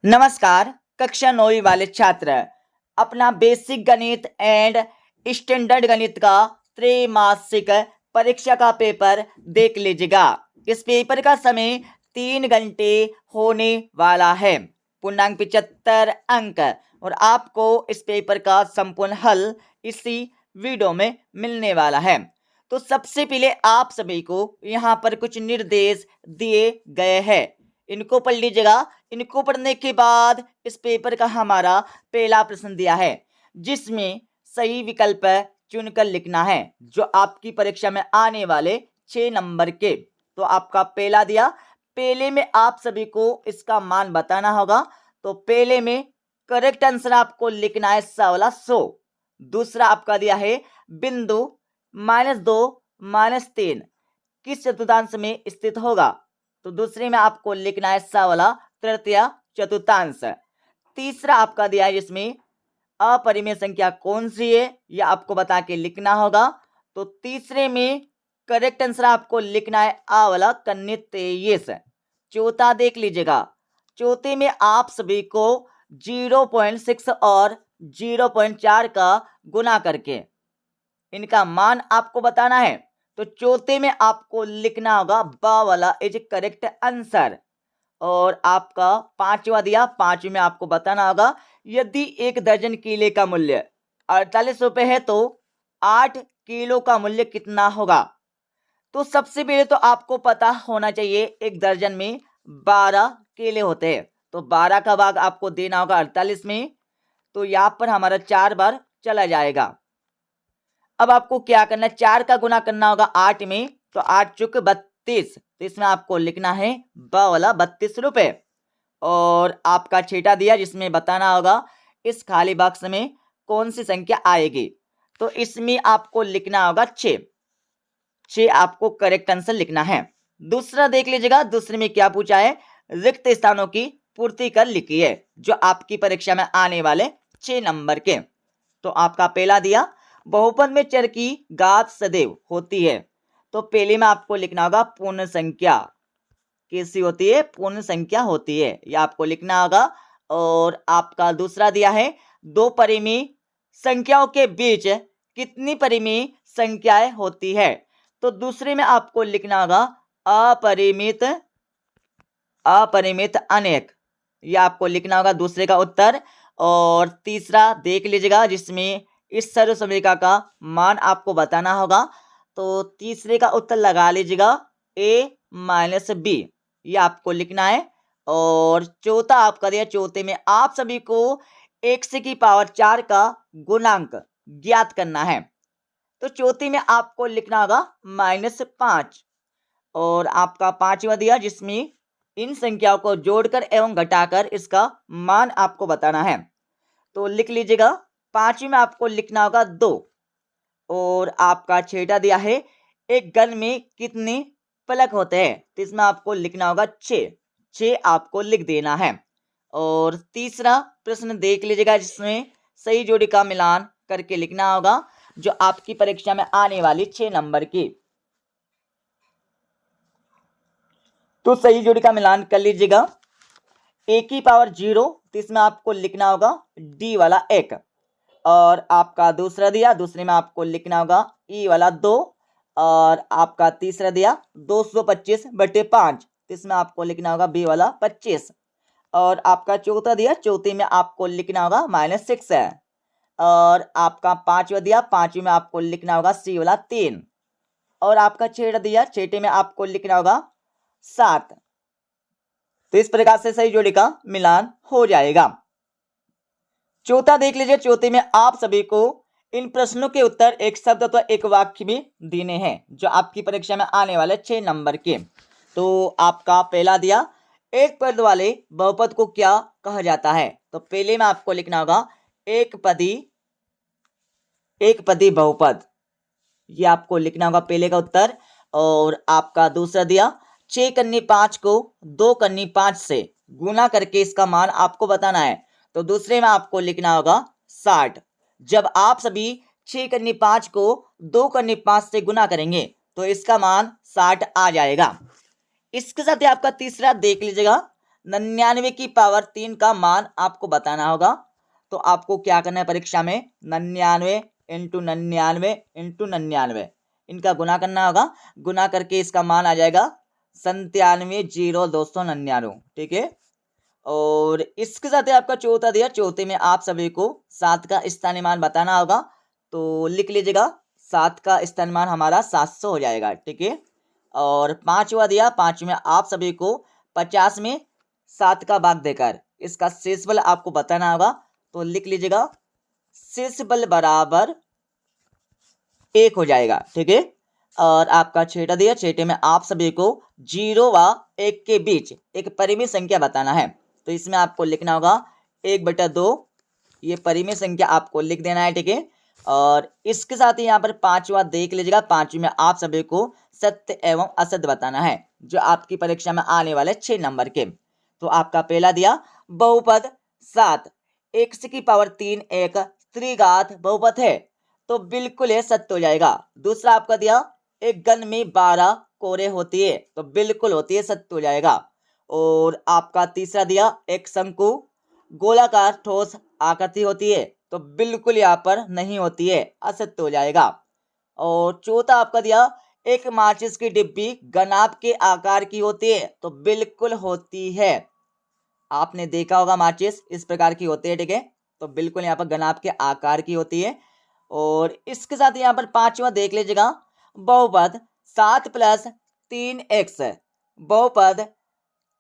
नमस्कार। कक्षा 9वीं वाले छात्र अपना बेसिक गणित एंड स्टैंडर्ड गणित का त्रैमासिक परीक्षा का पेपर देख लीजिएगा। इस पेपर का समय 3 घंटे होने वाला है। पूर्णांक 75 अंक और आपको इस पेपर का संपूर्ण हल इसी वीडियो में मिलने वाला है। तो सबसे पहले आप सभी को यहाँ पर कुछ निर्देश दिए गए हैं, इनको पढ़ लीजिएगा। इनको पढ़ने के बाद इस पेपर का हमारा पहला प्रश्न दिया है, जिसमें सही विकल्प चुनकर लिखना है, जो आपकी परीक्षा में आने वाले 6 नंबर के। तो आपका पहला दिया, पहले में आप सभी को इसका मान बताना होगा। तो पहले में करेक्ट आंसर आपको लिखना है 100। दूसरा आपका दिया है बिंदु -2 -3 किस चतुर्थांश में स्थित होगा। तो दूसरे में आपको लिखना है 100 तृतीय चतुर्थांश। तीसरा आपका दिया है जिसमें अपरिमेय संख्या कौन सी है, यह आपको बता के लिखना होगा। तो तीसरे में करेक्ट आंसर आपको लिखना है आ वाला कन्नी 23। चौथा देख लीजिएगा, चौथे में आप सभी को 0.6 और 0.4 का गुना करके इनका मान आपको बताना है। तो चौथे में आपको लिखना होगा बा वाला इज करेक्ट आंसर। और आपका पांचवा दिया, पांचवें में आपको बताना होगा यदि 1 दर्जन केले का मूल्य 48 रुपए है तो 8 किलो का मूल्य कितना होगा। तो सबसे पहले तो आपको पता होना चाहिए 1 दर्जन में 12 केले होते हैं, तो 12 का भाग आपको देना होगा 48 में। तो यहां पर हमारा 4 बार चला जाएगा। अब आपको क्या करना है, 4 का गुना करना होगा 8 में, तो 8 चुक 32। तो इसमें आपको लिखना है ब वाला 32 रुपए। और आपका छेटा दिया जिसमें बताना होगा इस खाली बॉक्स में कौन सी संख्या आएगी। तो इसमें आपको लिखना होगा 6 आपको करेक्ट आंसर लिखना है। दूसरा देख लीजिएगा, दूसरे में क्या पूछा है, रिक्त स्थानों की पूर्ति कर लिखिए, जो आपकी परीक्षा में आने वाले 6 नंबर के। तो आपका पहला दिया, बहुपद में चर की घात सदैव होती है। तो पहले में आपको लिखना होगा पूर्ण संख्या कैसी होती है, पूर्ण संख्या होती है, यह आपको लिखना होगा। और आपका दूसरा दिया है, 2 परिमेय संख्याओं के बीच कितनी परिमेय संख्याएं होती है। तो दूसरे में आपको लिखना होगा अपरिमित अनेक, यह आपको लिखना होगा दूसरे का उत्तर। और तीसरा देख लीजिएगा, जिसमें इस सर्वसमरेखा का मान आपको बताना होगा। तो तीसरे का उत्तर लगा लीजिएगा a-b, ये आपको लिखना है। और चौथा आपका दिया, चौथे में आप सभी को x की पावर 4 का गुणांक ज्ञात करना है। तो चौथे में आपको लिखना होगा -5। और आपका पांचवा दिया, जिसमें इन संख्याओं को जोड़कर एवं घटाकर इसका मान आपको बताना है। तो लिख लीजिएगा, पांचवी में आपको लिखना होगा 2। और आपका छठा दिया है, एक गन में कितने पलक होते हैं। तो इसमें आपको लिखना होगा 6 आपको लिख देना है। और तीसरा प्रश्न देख लीजिएगा, जिसमें सही जोड़ी का मिलान करके लिखना होगा, जो आपकी परीक्षा में आने वाली 6 नंबर की। तो सही जोड़ी का मिलान कर लीजिएगा। a की पावर 0, तो इसमें आपको लिखना होगा d वाला 1। और आपका दूसरा दिया, दूसरे में आपको लिखना होगा e वाला 2। और आपका तीसरा दिया 225/5, तो इसमें आपको लिखना होगा b वाला 25। और आपका चौथा दिया, चौथे में आपको लिखना होगा -6 है। और आपका पांचवा दिया, पांचवे में आपको लिखना होगा c वाला 3। और आपका छठा दिया, छठे में आपको लिखना होगा 7। तो इस प्रकार से सही जोड़ी का मिलान हो जाएगा। चौथा देख लीजिए, चौथे में आप सभी को इन प्रश्नों के उत्तर एक शब्द अथवा एक वाक्य में देने हैं, जो आपकी परीक्षा में आने वाले 6 नंबर के। तो आपका पहला दिया, एक पद वाले बहुपद को क्या कहा जाता है। तो पहले में आपको लिखना होगा एक पदी बहुपद, ये आपको लिखना होगा पहले का उत्तर। और आपका दूसरा दिया, 6 कन्नी 5 को 2 कन्नी 5 से गुना करके इसका मान आपको बताना है। तो दूसरे में आपको लिखना होगा 60। जब आप सभी 6 कन्नी 5 को 2 कन्नी 5 से गुना करेंगे तो इसका मान 60 आ जाएगा। इसके साथ ही आपका तीसरा देख लीजिएगा, 99 की पावर 3 का मान आपको बताना होगा। तो आपको क्या करना है परीक्षा में, 99 इंटू 99 इंटू 99 इनका गुना करना होगा। गुना करके इसका मान आ जाएगा 97,0299। ठीक है। और इसके साथ ही आपका चौथा दिया, चौथे में आप सभी को 7 का स्थानीय मान बताना होगा। तो लिख लीजिएगा 7 का स्थानीय मान हमारा 700 हो जाएगा। ठीक है। और पांचवा दिया, पांचवें में आप सभी को 50 में 7 का भाग देकर इसका शेषफल आपको बताना होगा। तो लिख लीजिएगा शेषफल बराबर 1 हो जाएगा। ठीक है। और आपका छठा दिया, छठे में आप सभी को 0 व 1 के बीच एक परिमेय संख्या बताना है। तो इसमें आपको लिखना होगा 1/2, ये परिमेय संख्या आपको लिख देना है। ठीक है। और इसके साथ ही यहाँ पर पांचवा देख लीजिएगा, पांचवी में आप सभी को सत्य एवं असत्य बताना है, जो आपकी परीक्षा में आने वाले 6 नंबर के। तो आपका पहला दिया बहुपद 7 x की पावर 3 एक त्रिघात बहुपद है, तो बिल्कुल ये सत्य हो जाएगा। दूसरा आपका दिया एक घन में 12 कोरे होती है, तो बिल्कुल होती है, सत्य हो जाएगा। और आपका तीसरा दिया एक शंकु गोलाकार ठोस आकृति होती है, तो बिल्कुल यहाँ पर नहीं होती है, असत्य हो जाएगा। और चौथा आपका दिया एक माचिस की डिब्बी घनाभ के आकार की होती है, तो बिल्कुल होती है। आपने देखा होगा माचिस इस प्रकार की होती है। ठीक है। तो बिल्कुल यहाँ पर घनाभ के आकार की होती है। और इसके साथ यहाँ पर पांचवा देख लीजिएगा बहुपद 7 + 3x, बहुपद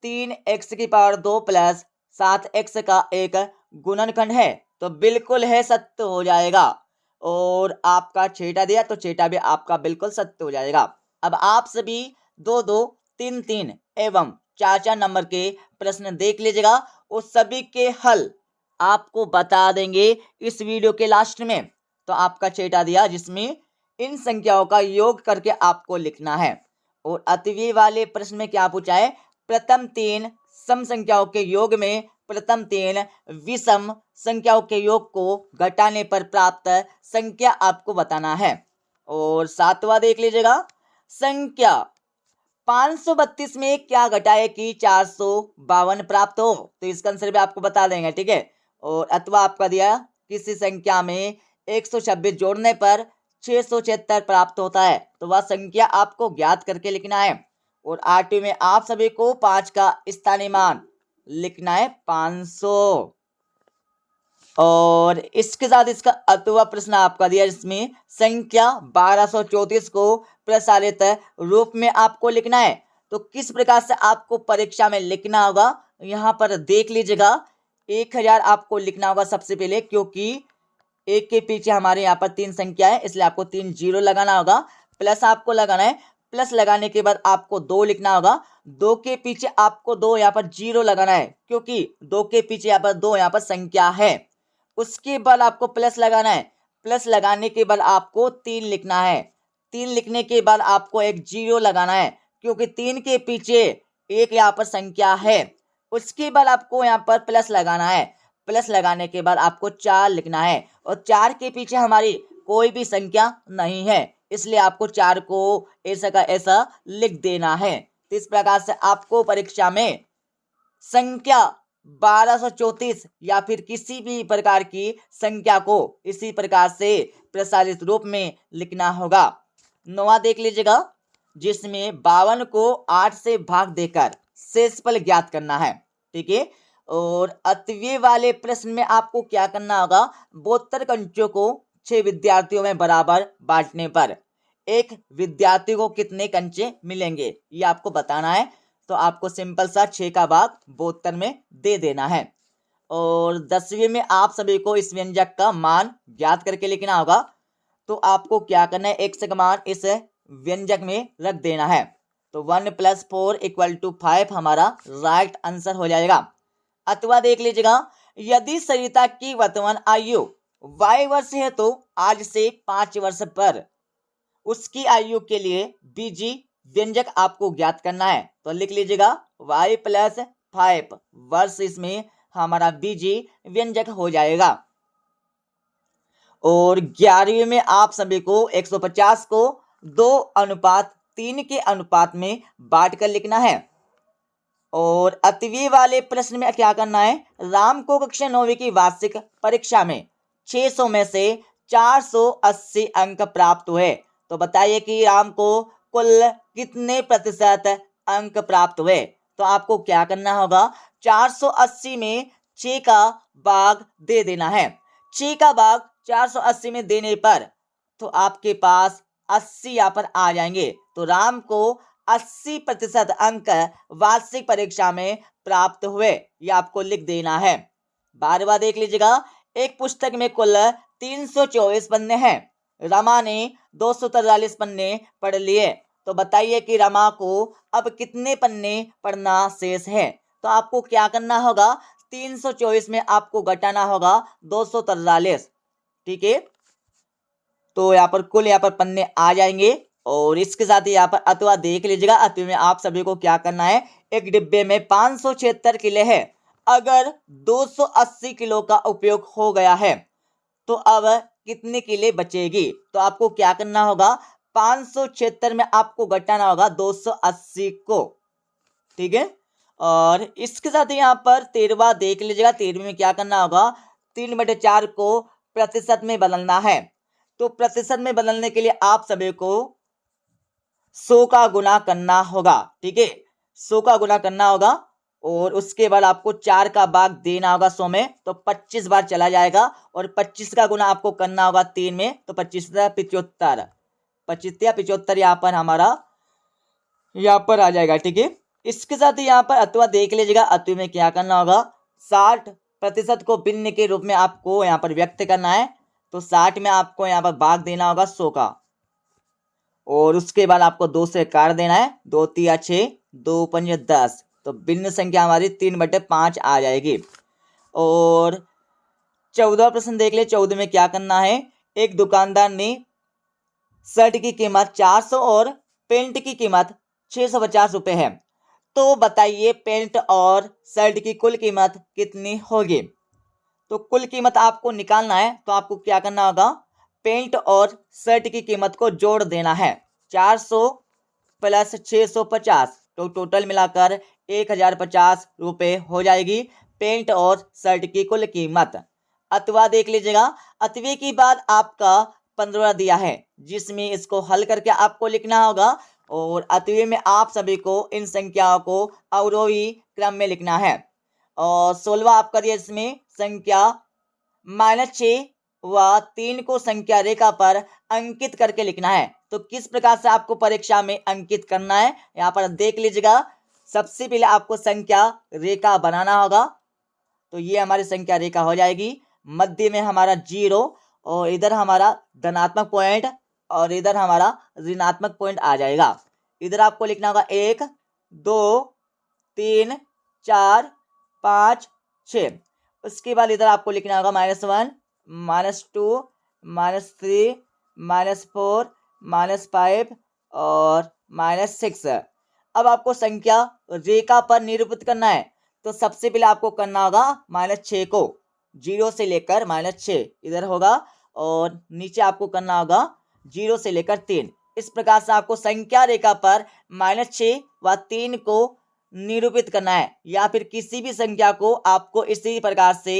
3x की पावर 2 + 7x का एक गुणनखंड है, तो बिल्कुल है, सत्य हो जाएगा। और आपका छेटा दिया, तो छेटा भी आपका बिल्कुल सत्य हो जाएगा। अब आप सभी 2-2, 3-3 एवं 4-4 नंबर के प्रश्न देख लीजिएगा, उस सभी के हल आपको बता देंगे इस वीडियो के लास्ट में। तो आपका छेटा दिया जिसमें इन संख्याओं का योग करके आपको लिखना है। और अतिव्यय वाले प्रश्न में क्या पूछा है, प्रथम 3 सम संख्याओं के योग में प्रथम 3 विषम संख्याओं के योग को घटाने पर प्राप्त संख्या आपको बताना है। और सातवां देख लीजिएगा संख्या 532 में क्या घटाए कि 452 प्राप्त हो, तो इसका आंसर भी आपको बता देंगे। ठीक है। और अथवा आपका दिया किसी संख्या में 126 जोड़ने पर 676 प्राप्त होता है, तो वह संख्या आपको ज्ञात करके लिखना है। और आठवीं में आप सभी को 5 का स्थानीय मान लिखना है 500। और इसके साथ इसका अथवा प्रश्न आपका दिया जिसमें संख्या 1234 को प्रसारित रूप में आपको लिखना है। तो किस प्रकार से आपको परीक्षा में लिखना होगा, यहाँ पर देख लीजिएगा 1000 आपको लिखना होगा सबसे पहले, क्योंकि एक के पीछे हमारे यहाँ पर 3 संख्या है, इसलिए आपको 3 जीरो लगाना होगा। प्लस आपको लगाना है, प्लस लगाने के बाद आपको 2 लिखना होगा। 2 के पीछे आपको 2 यहाँ पर जीरो लगाना है, क्योंकि 2 के पीछे यहाँ पर 2 यहाँ पर संख्या है। उसके बाद आपको प्लस लगाना है, प्लस लगाने के बाद आपको 3 लिखना है। 3 लिखने के बाद आपको एक जीरो लगाना है, क्योंकि 3 के पीछे एक यहाँ पर संख्या है। उसके बाद आपको यहाँ पर प्लस लगाना है, प्लस लगाने के बाद आपको 4 लिखना है। और 4 के पीछे हमारी कोई भी संख्या नहीं है, इसलिए आपको 4 को ऐसा का ऐसा लिख देना है। तो इस प्रकार से आपको परीक्षा में संख्या 1234 या फिर किसी भी प्रकार की संख्या को इसी प्रकार से प्रसारित रूप में लिखना होगा। 9वां देख लीजिएगा जिसमें 52 को 8 से भाग देकर शेषफल ज्ञात करना है। ठीक है। और अतिव्यय वाले प्रश्न में आपको क्या करना होगा, 72 कंचों को 6 विद्यार्थियों में बराबर बांटने पर एक विद्यार्थी को कितने कंचे मिलेंगे, ये आपको बताना है। तो आपको सिंपल सा 6 का भाग 72 में दे देना है। और 10वीं में आप सभी को इस व्यंजक का मान ज्ञात करके लिखना होगा। तो आपको क्या करना है, x का मान इस व्यंजक में रख देना है। तो 1 + 4 = 5 हमारा राइट आंसर हो जाएगा। अथवा देख लीजिएगा यदि सरिता की वर्तमान आयु y वर्ष है, तो आज से 5 वर्ष पर उसकी आयु के लिए बीजी व्यंजक आपको ज्ञात करना है। तो लिख लीजिएगा y + 5 वर्ष, इसमें हमारा बीजी व्यंजक हो जाएगा। और 11वीं में आप सभी को 150 को 2:3 के अनुपात में बांट कर लिखना है। और अतवी वाले प्रश्न में क्या करना है, राम को कक्षा 9वीं की वार्षिक परीक्षा में 600 में से 480 अंक प्राप्त हुए। तो बताइए कि राम को कुल कितने प्रतिशत अंक प्राप्त हुए। तो आपको क्या करना होगा, 480 में 6 का भाग दे देना है। 6 का भाग 480 में देने पर तो आपके पास 80 यहाँ पर आ जाएंगे। तो राम को 80% अंक वार्षिक परीक्षा में प्राप्त हुए, ये आपको लिख देना है। बार बार देख लीजिएगा, एक पुस्तक में कुल 324 पन्ने हैं, रमा ने 243 पन्ने पढ़ लिए। तो बताइए कि रमा को अब कितने पन्ने पढ़ना शेष है। तो आपको क्या करना होगा, 324 में आपको घटाना होगा 243, ठीक है। तो यहाँ पर कुल यहाँ पर पन्ने आ जाएंगे। और इसके साथ ही यहाँ पर अथवा देख लीजिएगा, अथवा में आप सभी को क्या करना है, एक डिब्बे में 576 किलो है, अगर 280 किलो का उपयोग हो गया है तो अब कितने किले बचेगी। तो आपको क्या करना होगा, 576 में आपको घटाना होगा 280 को, ठीक है। और इसके साथ ही यहाँ पर 13वां देख लीजिएगा, 13वें में क्या करना होगा, 3/4 को प्रतिशत में बदलना है। तो प्रतिशत में बदलने के लिए आप सभी को 100 का गुना करना होगा, ठीक है, 100 का गुना करना होगा। और उसके बाद आपको 4 का भाग देना होगा 100 में, तो 25 बार चला जाएगा। और 25 का गुना आपको करना होगा 3 में, तो 25 75, 25 यहाँ पर हमारा यहाँ पर आ जाएगा, ठीक है। इसके साथ ही यहाँ पर अथवा देख लीजिएगा, अथवा में क्या करना होगा, 60% को भिन्न के रूप में आपको यहाँ पर व्यक्त करना है। तो 60 में आपको यहाँ पर भाग देना होगा 100 का, और उसके बाद आपको 2 से काट देना है, 2 3 6, 2 5 10, तो भिन्न संख्या हमारी 3/5 आ जाएगी। और 14वां प्रश्न देख ले, 14 में क्या करना है, एक दुकानदार ने शर्ट की कीमत 400 और पेंट की कीमत 650 रुपये है। तो बताइए पेंट और शर्ट की कुल कीमत कितनी होगी। तो कुल कीमत आपको निकालना है, तो आपको क्या करना होगा, पेंट और शर्ट की कीमत को जोड़ देना है, 400 प्लस 650, तो टोटल मिलाकर 1050 रुपये हो जाएगी पेंट और शर्ट की कुल कीमत। अथवा देख लीजिएगा, अथवे की बाद आपका 15 दिया है, जिसमें इसको हल करके आपको लिखना होगा। और अथवे में आप सभी को इन संख्याओं को अवरोही क्रम में लिखना है। और 16वां आप करिए, इसमें संख्या -6 व 3 को संख्या रेखा पर अंकित करके लिखना है। तो किस प्रकार से आपको परीक्षा में अंकित करना है, यहाँ पर देख लीजिएगा। सबसे पहले आपको संख्या रेखा बनाना होगा, तो ये हमारी संख्या रेखा हो जाएगी। मध्य में हमारा 0, और इधर हमारा धनात्मक पॉइंट, और इधर हमारा ऋणात्मक पॉइंट आ जाएगा। इधर आपको लिखना होगा 1 2 3 4 5 6। उसके बाद इधर आपको लिखना होगा -1 -2 -3 -4 -5 और -6। अब आपको संख्या रेखा पर निरूपित करना है, तो सबसे पहले आपको करना होगा -6 को 0 से लेकर -6 इधर होगा, और नीचे आपको करना होगा 0 से लेकर 3। इस प्रकार से आपको संख्या रेखा पर -6 व 3 को निरूपित करना है, या फिर किसी भी संख्या को आपको इसी प्रकार से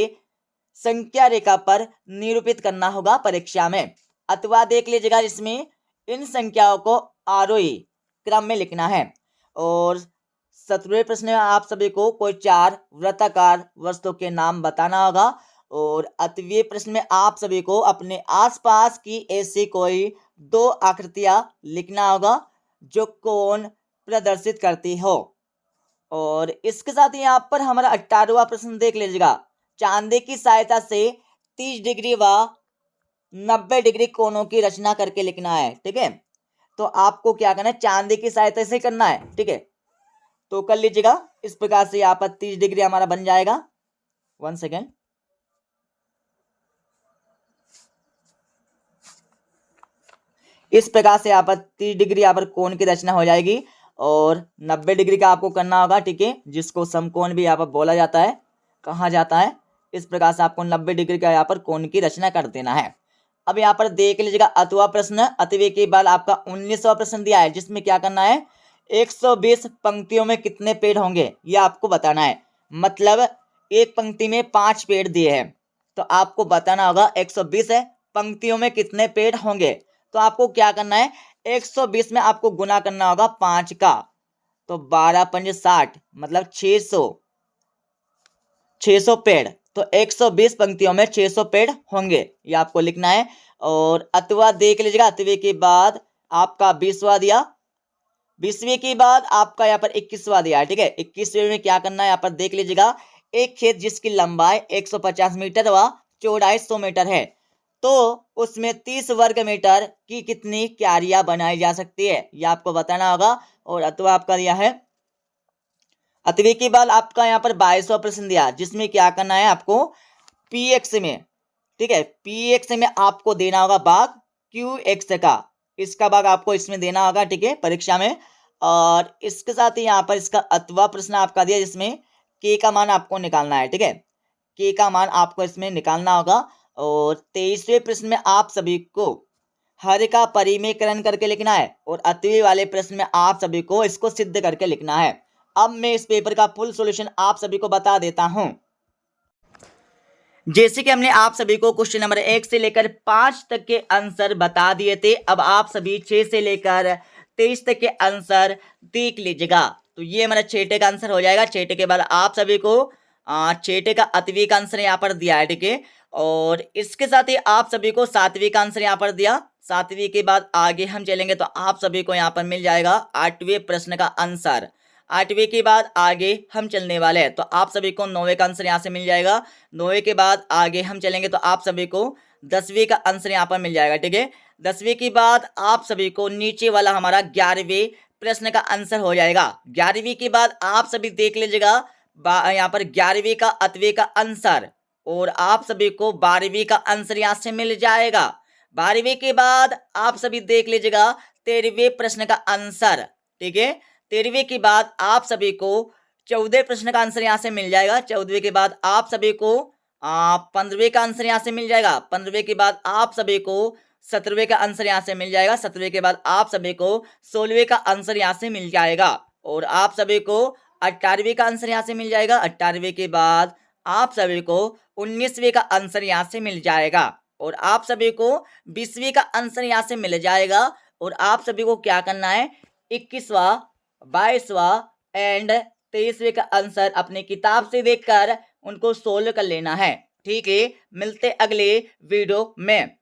संख्या रेखा पर निरूपित करना होगा परीक्षा में। अथवा देख लीजिएगा, इसमें इन संख्याओं को आरोही क्रम में लिखना है। और 17वें प्रश्न में आप सभी को कोई 4 वृत्ताकार वस्तु के नाम बताना होगा। और अथवे प्रश्न में आप सभी को अपने आसपास की ऐसी कोई 2 आकृतियां लिखना होगा जो कोण प्रदर्शित करती हो। और इसके साथ ही यहाँ पर हमारा 18वां प्रश्न देख लीजिएगा, चांदी की सहायता से 30 डिग्री व 90 डिग्री कोणों की रचना करके लिखना है, ठीक है। तो आपको क्या करना है, चांदी की सहायता से करना है, ठीक है। तो कर लीजिएगा, इस प्रकार से यहाँ पर 30 डिग्री हमारा बन जाएगा। 1 सेकेंड। इस प्रकार से यहाँ पर 30 डिग्री यहाँ पर कोण की रचना हो जाएगी। और 90 डिग्री का आपको करना होगा, ठीक है, जिसको समकोण भी यहाँ पर बोला जाता है, कहा जाता है। इस प्रकार से आपको 90 डिग्री का यहाँ पर कोण की रचना कर देना है। अब यहाँ पर देख लीजिएगा अथवा प्रश्न, अथवे के बाद आपका 19वां प्रश्न दिया है, जिसमें क्या करना है, 120 पंक्तियों में कितने पेड़ होंगे ये आपको बताना है। मतलब एक पंक्ति में 5 पेड़ दिए हैं तो आपको बताना होगा 120 है पंक्तियों में कितने पेड़ होंगे। तो आपको क्या करना है, 120 में आपको गुना करना होगा 5 का, तो 12 पंज 60 मतलब 600 पेड़। तो 120 पंक्तियों में 600 पेड़ होंगे ये आपको लिखना है। और अथवा देख लीजिएगा, अथवे के बाद आपका 20वां दिया, 20वें के बाद आपका यहाँ पर 21वां दिया है, ठीक है। 21वें में क्या करना है यहाँ पर देख लीजिएगा, एक खेत जिसकी लंबाई 150 मीटर व चौड़ाई 100 मीटर है तो उसमें 30 वर्ग मीटर की कितनी क्यारियां बनाई जा सकती है ये आपको बताना होगा। और अथवा आपका दिया है, अथवे के बाद आपका यहाँ पर 22वां प्रश्न दिया जिसमें क्या करना है आपको px में, ठीक है, px में आपको देना होगा भाग qx का, इसका भाग आपको इसमें देना होगा, ठीक है, परीक्षा में। और इसके साथ ही यहाँ पर इसका अथवा प्रश्न आपका दिया जिसमें k का मान आपको निकालना है, ठीक है, k का मान आपको इसमें निकालना होगा। और 23वें प्रश्न में आप सभी को हर का परिमेयकरण करके लिखना है और अथवे वाले प्रश्न में आप सभी को इसको सिद्ध करके लिखना है। अब मैं इस पेपर का फुल सॉल्यूशन आप सभी को बता देता हूं। जैसे कि हमने आप सभी को क्वेश्चन नंबर 1 से लेकर 5 तक के आंसर बता दिए थे, अब आप सभी 6 से लेकर 23 तक के आंसर देख लीजिएगा। तो ये हमारा छठे का आंसर हो जाएगा। छठे के बाद आप सभी को छठे का अथवी का आंसर यहाँ पर दिया है, ठीक है। और इसके साथ ही आप सभी को 7वीं का आंसर यहाँ पर दिया। 7वीं के बाद आगे हम चलेंगे तो आप सभी को यहाँ पर मिल जाएगा 8वें प्रश्न का आंसर। 8वें के बाद आगे हम चलने वाले हैं तो आप सभी को 9वें का आंसर यहाँ से मिल जाएगा। 9वें के बाद आगे हम चलेंगे तो आप सभी को 10वीं का आंसर यहाँ पर मिल जाएगा, ठीक है। 10वीं के बाद आप सभी को नीचे वाला हमारा 11वें प्रश्न का आंसर हो जाएगा। 11वीं के बाद आप सभी देख लीजिएगा यहाँ पर 11वीं का अथवे का आंसर, और आप सभी को 12वीं का आंसर यहाँ से मिल जाएगा। 12वीं के बाद आप सभी देख लीजिएगा 13वें प्रश्न का आंसर, ठीक है। 13वें के बाद आप सभी को 14वें प्रश्न का आंसर यहाँ से मिल जाएगा। 14वें के बाद आप सभी को 15वें का आंसर यहाँ से मिल जाएगा। 15वें के बाद आप सभी को 17वें का आंसर यहाँ से मिल जाएगा। 17वें के बाद आप सभी को 16वें का आंसर यहाँ से मिल जाएगा। और आप सभी को 18वें का आंसर यहाँ से मिल जाएगा। 18वें के बाद आप सभी को 19वें का आंसर यहाँ से मिल जाएगा। और आप सभी को 20वें का आंसर यहाँ से मिल जाएगा। और आप सभी को क्या करना है, 21वां 22वां एंड 23वें का आंसर अपनी किताब से देखकर उनको सोल्व कर लेना है, ठीक है। मिलते अगले वीडियो में।